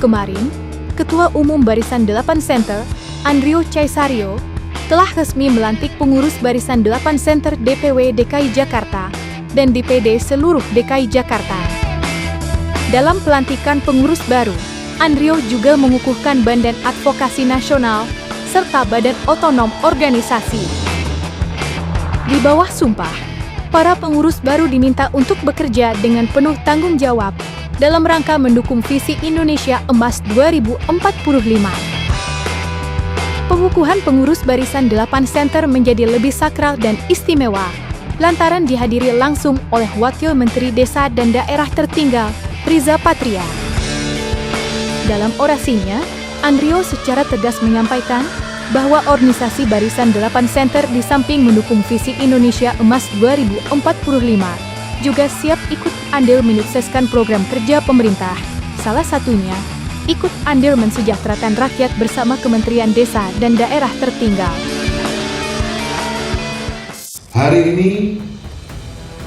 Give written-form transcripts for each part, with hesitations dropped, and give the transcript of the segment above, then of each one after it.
kemarin, Ketua Umum Barisan 8 Center, Andrio Caisario, telah resmi melantik pengurus Barisan 8 Center DPW DKI Jakarta dan DPD seluruh DKI Jakarta. Dalam pelantikan pengurus baru, Andrio juga mengukuhkan Badan Advokasi Nasional serta Badan Otonom Organisasi. Di bawah sumpah, para pengurus baru diminta untuk bekerja dengan penuh tanggung jawab dalam rangka mendukung visi Indonesia Emas 2045. Pengukuhan pengurus Barisan 8 Center menjadi lebih sakral dan istimewa lantaran dihadiri langsung oleh Wakil Menteri Desa dan Daerah Tertinggal, Riza Patria. Dalam orasinya, Andrio secara tegas menyampaikan bahwa organisasi Barisan 8 Center di samping mendukung visi Indonesia Emas 2045, juga siap ikut andil menyukseskan program kerja pemerintah, salah satunya ikut andil mensejahterakan rakyat bersama Kementerian Desa dan Daerah Tertinggal. Hari ini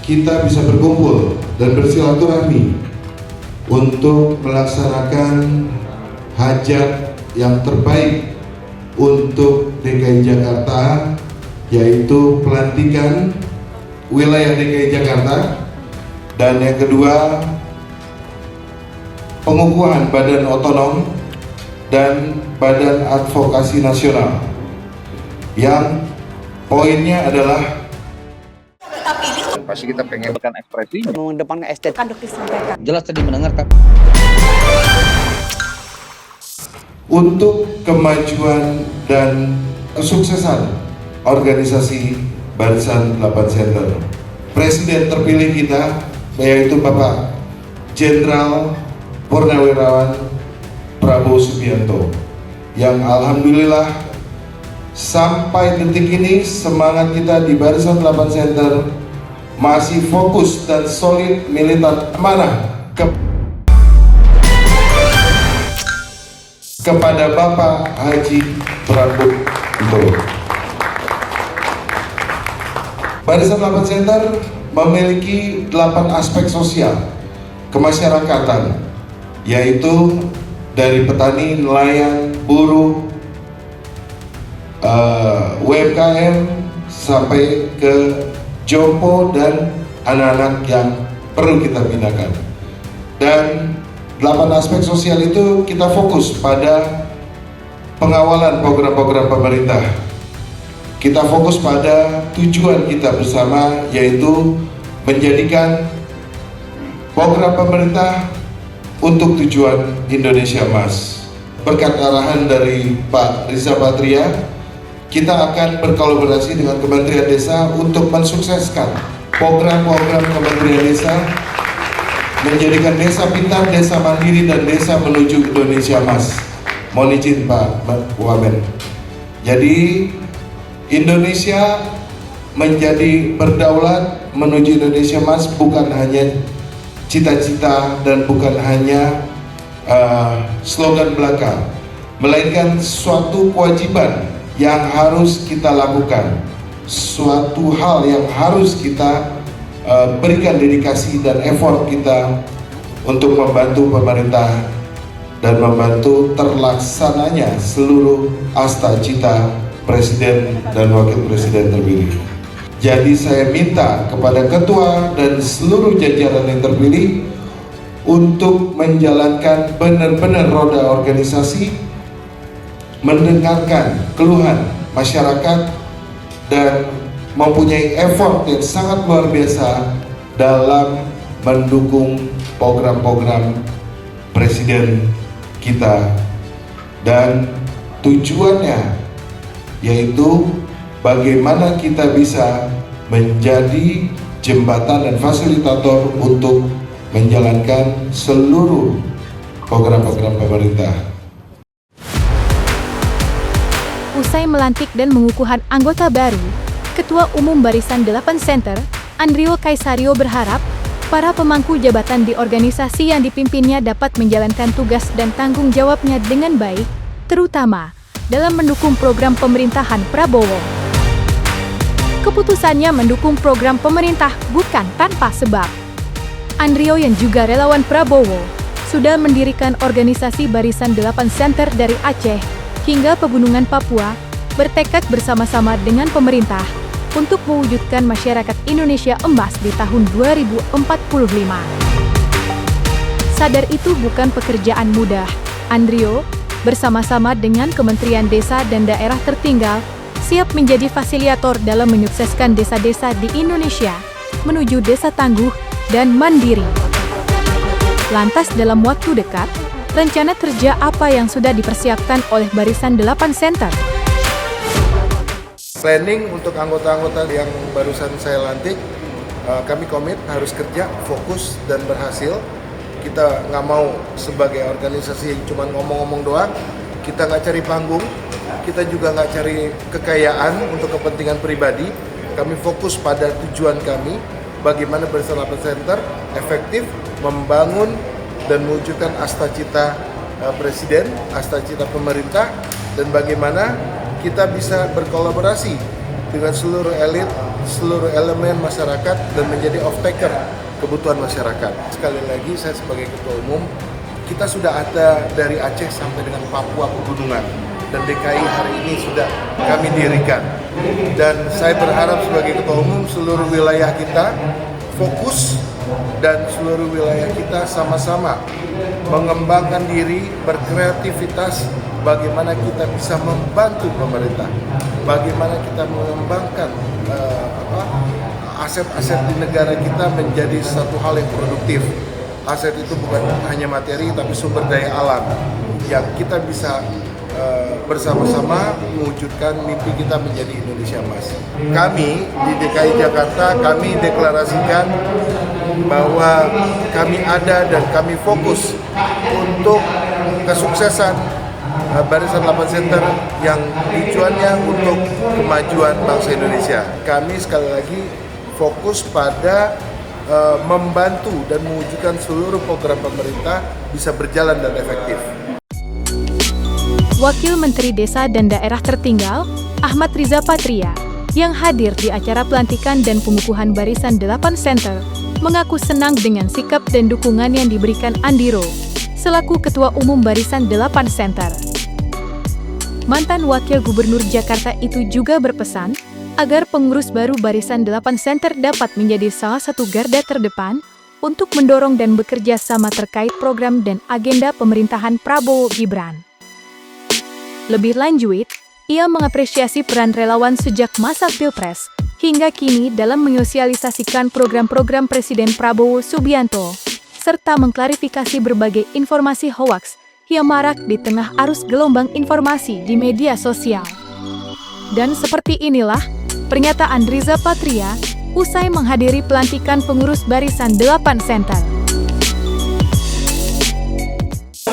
kita bisa berkumpul dan bersilaturahmi untuk melaksanakan hajat yang terbaik untuk DKI Jakarta, yaitu pelantikan wilayah DKI Jakarta, dan yang kedua pengukuhan Badan Otonom dan Badan Advokasi Nasional, yang poinnya adalah pasti kita pengen berikan ekspresi mengedepankan estetika disampaikan. Jelas tadi mendengarkan untuk kemajuan dan kesuksesan organisasi Barisan 8 Center. Presiden terpilih kita yaitu Bapak Jenderal Purnawirawan Prabowo Subianto, yang alhamdulillah sampai detik ini semangat kita di Barisan 8 Center masih fokus dan solid, militan, amanah kepada Bapak Haji Prabowo. Barisan 8 Center memiliki 8 aspek sosial kemasyarakatan, yaitu dari petani, nelayan, buruh, UMKM sampai ke jompo dan anak-anak yang perlu kita binakan. Dan 8 aspek sosial itu kita fokus pada pengawalan program-program pemerintah. Kita fokus pada tujuan kita bersama, yaitu menjadikan program pemerintah untuk tujuan Indonesia Emas. Berkat arahan dari Pak Riza Patria, kita akan berkolaborasi dengan Kementerian Desa untuk mensukseskan program-program Kementerian Desa, menjadikan desa pintar, desa mandiri, dan desa menuju Indonesia Emas. Mohon izin Pak Wamen. Jadi Indonesia menjadi berdaulat menuju Indonesia Emas bukan hanya cita-cita dan bukan hanya slogan belaka, melainkan suatu kewajiban yang harus kita lakukan, suatu hal yang harus kita berikan dedikasi dan effort kita untuk membantu pemerintah dan membantu terlaksananya seluruh asta cita Presiden dan Wakil Presiden terpilih. Jadi saya minta kepada Ketua dan seluruh jajaran yang terpilih untuk menjalankan benar-benar roda organisasi, mendengarkan keluhan masyarakat, dan mempunyai effort yang sangat luar biasa dalam mendukung program-program Presiden kita, dan tujuannya yaitu bagaimana kita bisa menjadi jembatan dan fasilitator untuk menjalankan seluruh program-program pemerintah. Usai melantik dan mengukuhan anggota baru, Ketua Umum Barisan 8 Center, Andrio Caisario berharap para pemangku jabatan di organisasi yang dipimpinnya dapat menjalankan tugas dan tanggung jawabnya dengan baik, terutama dalam mendukung program pemerintahan Prabowo. Keputusannya mendukung program pemerintah bukan tanpa sebab. Andrio yang juga relawan Prabowo sudah mendirikan organisasi Barisan 8 Center dari Aceh hingga Pegunungan Papua, bertekad bersama-sama dengan pemerintah untuk mewujudkan masyarakat Indonesia emas di tahun 2045. Sadar itu bukan pekerjaan mudah. Andrio, bersama-sama dengan Kementerian Desa dan Daerah Tertinggal, siap menjadi fasilitator dalam menyukseskan desa-desa di Indonesia menuju desa tangguh dan mandiri. Lantas dalam waktu dekat, rencana kerja apa yang sudah dipersiapkan oleh Barisan 8 Center? Planning untuk anggota-anggota yang barusan saya lantik, kami komit harus kerja, fokus, dan berhasil. Kita nggak mau sebagai organisasi yang cuma ngomong-ngomong doang, kita nggak cari panggung, kita juga nggak cari kekayaan untuk kepentingan pribadi. Kami fokus pada tujuan kami, bagaimana Barisan 8 Center efektif membangun dan mewujudkan asta-cita Presiden, asta-cita pemerintah, dan bagaimana kita bisa berkolaborasi dengan seluruh elit, seluruh elemen masyarakat, dan menjadi off-taker kebutuhan masyarakat. Sekali lagi, saya sebagai Ketua Umum, kita sudah ada dari Aceh sampai dengan Papua Pegunungan, dan DKI hari ini sudah kami dirikan. Dan saya berharap sebagai Ketua Umum, seluruh wilayah kita fokus dan seluruh wilayah kita sama-sama mengembangkan diri, berkreativitas, bagaimana kita bisa membantu pemerintah, bagaimana kita mengembangkan aset-aset di negara kita menjadi satu hal yang produktif. Aset itu bukan hanya materi, tapi sumber daya alam yang kita bisa bersama-sama mewujudkan mimpi kita menjadi Indonesia Emas. Kami di DKI Jakarta, kami deklarasikan bahwa kami ada dan kami fokus untuk kesuksesan Barisan 8 Center yang tujuannya untuk kemajuan bangsa Indonesia. Kami sekali lagi fokus pada membantu dan mewujudkan seluruh program pemerintah bisa berjalan dan efektif. Wakil Menteri Desa dan Daerah Tertinggal, Ahmad Riza Patria, yang hadir di acara pelantikan dan pengukuhan Barisan 8 Center, mengaku senang dengan sikap dan dukungan yang diberikan Andiro, selaku Ketua Umum Barisan 8 Center. Mantan Wakil Gubernur Jakarta itu juga berpesan agar pengurus baru Barisan 8 Center dapat menjadi salah satu garda terdepan untuk mendorong dan bekerja sama terkait program dan agenda pemerintahan Prabowo Gibran. Lebih lanjut, ia mengapresiasi peran relawan sejak masa Pilpres hingga kini dalam menyosialisasikan program-program Presiden Prabowo Subianto, serta mengklarifikasi berbagai informasi hoaks yang marak di tengah arus gelombang informasi di media sosial. Dan seperti inilah pernyataan Riza Patria usai menghadiri pelantikan pengurus Barisan 8 Center.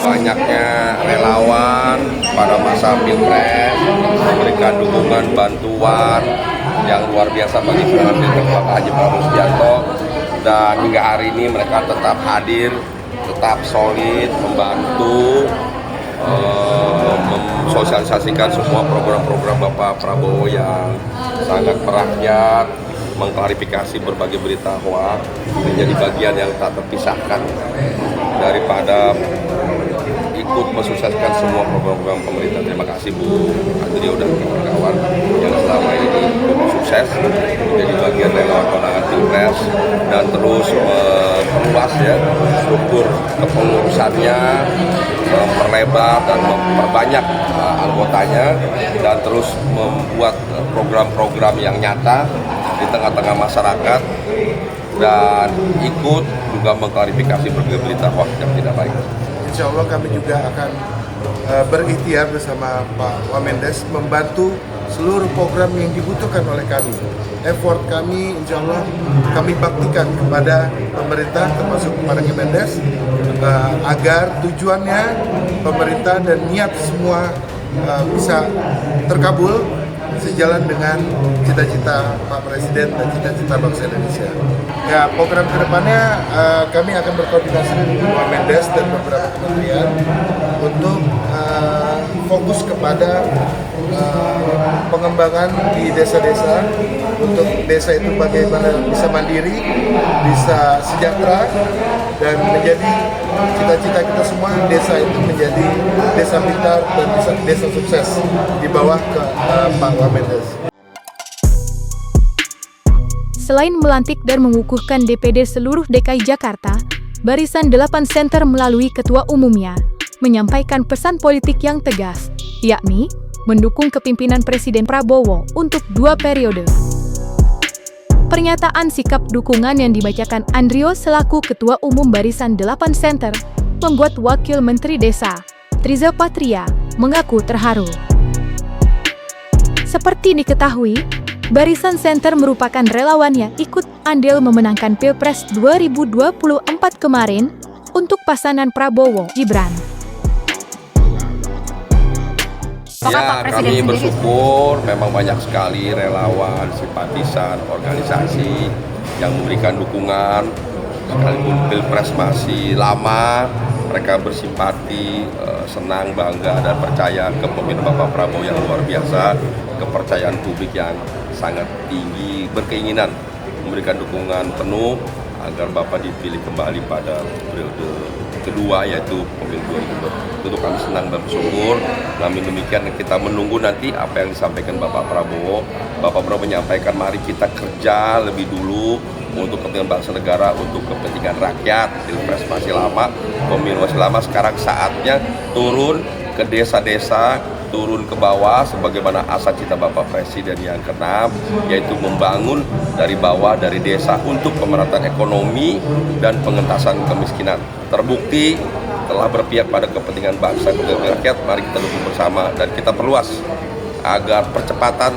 Banyaknya relawan pada masa Pilpres memberikan dukungan bantuan yang luar biasa bagi Presiden Bapak Haji Prabowo Subianto, dan hingga hari ini mereka tetap hadir, tetap solid membantu mensosialisasikan semua program-program Bapak Prabowo yang sangat merakyat, mengklarifikasi berbagai berita hoaks, menjadi bagian yang tak terpisahkan daripada ikut mensukseskan semua program-program pemerintah. Terima kasih Bu Andrio dan kawan-kawan yang selama ini sukses menjadi bagian relawan pemenangan Pilpres dan terus memperluas struktur kepengurusannya, memperlebar dan memperbanyak anggotanya, dan terus membuat program-program yang nyata di tengah-tengah masyarakat, dan ikut juga mengklarifikasi berbagai berita hoaks yang tidak baik. Insya Allah kami juga akan berikhtiar bersama Pak Wamendes membantu seluruh program yang dibutuhkan oleh kami. Effort kami insya Allah kami baktikan kepada pemerintah termasuk kepada Kemendes agar tujuannya pemerintah dan niat semua bisa terkabul sejalan dengan cita-cita Pak Presiden dan cita-cita bangsa Indonesia. Ya, program kedepannya kami akan berkoordinasi dengan Mendes dan beberapa kementerian untuk fokus kepada pengembangan di desa-desa, untuk desa itu bagaimana bisa mandiri, bisa sejahtera, dan menjadi cita-cita kita semua desa itu menjadi desa pintar dan desa sukses di bawah Pak Wamendes. Selain melantik dan mengukuhkan DPD seluruh DKI Jakarta, Barisan 8 Center melalui ketua umumnya menyampaikan pesan politik yang tegas, yakni mendukung kepimpinan Presiden Prabowo untuk 2 periode. Pernyataan sikap dukungan yang dibacakan Andrio selaku Ketua Umum Barisan 8 Center membuat Wakil Menteri Desa, Riza Patria, mengaku terharu. Seperti diketahui, Barisan Center merupakan relawan yang ikut andil memenangkan Pilpres 2024 kemarin untuk pasangan Prabowo Gibran. Ya, kami bersyukur memang banyak sekali relawan, simpatisan, organisasi yang memberikan dukungan. Sekalipun Pilpres masih lama, mereka bersimpati, senang, bangga, dan percaya kepemimpinan Bapak Prabowo yang luar biasa, kepercayaan publik yang sangat tinggi, berkeinginan memberikan dukungan penuh agar Bapak dipilih kembali pada periode kedua, yaitu pemilu 2024. Tentu kami senang dan bersyukur. Namun demikian kita menunggu nanti apa yang disampaikan Bapak Prabowo. Bapak Prabowo menyampaikan mari kita kerja lebih dulu untuk kepentingan bangsa negara, untuk kepentingan rakyat. Pilpres masih lama, pemilu masih lama. Sekarang saatnya turun ke desa-desa, turun ke bawah sebagaimana asa cita Bapak Presiden yang ke-6, yaitu membangun dari bawah, dari desa untuk pemerataan ekonomi dan pengentasan kemiskinan. Terbukti telah berpihak pada kepentingan bangsa dan rakyat. Mari kita dukung bersama dan kita perluas agar percepatan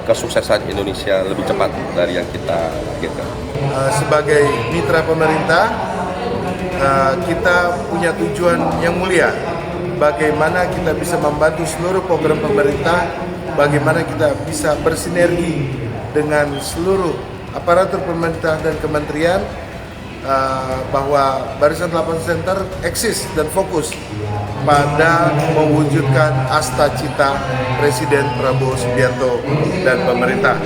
kesuksesan Indonesia lebih cepat dari yang kita targetkan. Sebagai mitra pemerintah, kita punya tujuan yang mulia. Bagaimana kita bisa membantu seluruh program pemerintah, bagaimana kita bisa bersinergi dengan seluruh aparatur pemerintah dan kementerian, bahwa Barisan 8 Center eksis dan fokus pada mewujudkan asta cita Presiden Prabowo Subianto dan pemerintah.